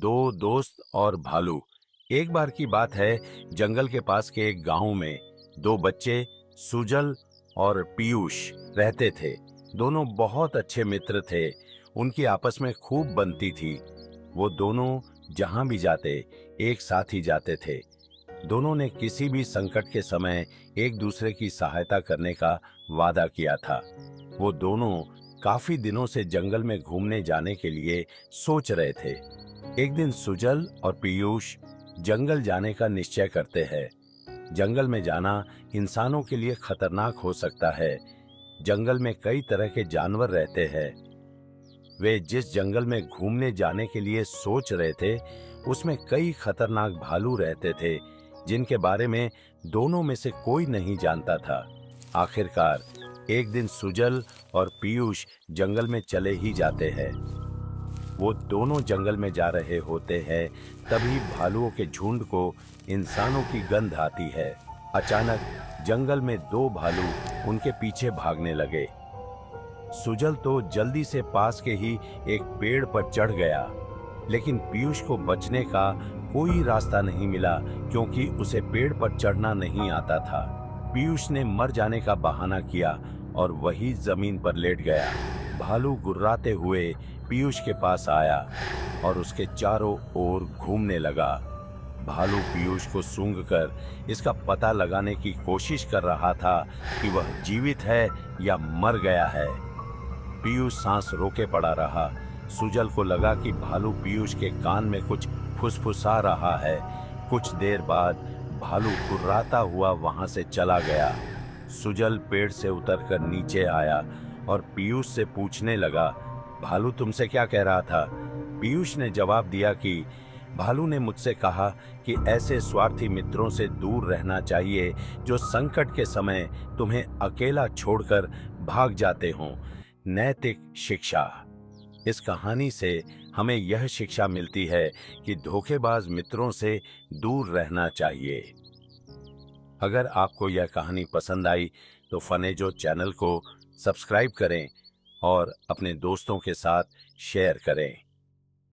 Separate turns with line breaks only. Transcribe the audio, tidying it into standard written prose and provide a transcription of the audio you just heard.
दो दोस्त और भालू। एक बार की बात है, जंगल के पास के एक गांव में दो बच्चे सुजल और पीयूष रहते थे। दोनों बहुत अच्छे मित्र थे। उनकी आपस में खूब बनती थी। वो दोनों जहां भी जाते एक साथ ही जाते थे। दोनों ने किसी भी संकट के समय एक दूसरे की सहायता करने का वादा किया था। वो दोनों काफी दिनों से जंगल में घूमने जाने के लिए सोच रहे थे। एक दिन सुजल और पीयूष जंगल जाने का निश्चय करते हैं। जंगल में जाना इंसानों के लिए खतरनाक हो सकता है। जंगल में कई तरह के जानवर रहते हैं। वे जिस जंगल में घूमने जाने के लिए सोच रहे थे, उसमें कई खतरनाक भालू रहते थे, जिनके बारे में दोनों में से कोई नहीं जानता था। आखिरकार एक दिन सुजल और पीयूष जंगल में चले ही जाते हैं। वो दोनों जंगल में जा रहे होते हैं, तभी भालुओं के झुंड को इंसानों की गंध आती है। अचानक जंगल में दो भालू उनके पीछे भागने लगे। सुजल तो जल्दी से पास के ही एक पेड़ पर चढ़ गया, लेकिन पीयूष को बचने का कोई रास्ता नहीं मिला, क्योंकि उसे पेड़ पर चढ़ना नहीं आता था। पीयूष ने मर जाने का बहाना किया और वही जमीन पर लेट गया। भालू गुर्राते हुए पीयूष के पास आया और उसके चारों ओर घूमने लगा। भालू पीयूष को सूंघकर इसका पता लगाने की कोशिश कर रहा था कि वह जीवित है या मर गया है। पीयूष सांस रोके पड़ा रहा। सुजल को लगा कि भालू पीयूष के कान में कुछ फुसफुसा रहा है। कुछ देर बाद भालू गुर्राता हुआ वहां से चला गया। सुजल पेड़ से उतरकर नीचे आया और पीयूष से पूछने लगा, भालू तुमसे क्या कह रहा था? पीयूष ने जवाब दिया कि भालू ने मुझसे कहा कि ऐसे स्वार्थी मित्रों से दूर रहना चाहिए जो संकट के समय तुम्हें अकेला छोड़कर भाग जाते हों। नैतिक शिक्षा। इस कहानी से हमें यह शिक्षा मिलती है कि धोखेबाज मित्रों से दूर रहना चाहिए। अगर आपको यह कहानी पसंद आई तो फनेजो चैनल को सब्सक्राइब करें और अपने दोस्तों के साथ शेयर करें।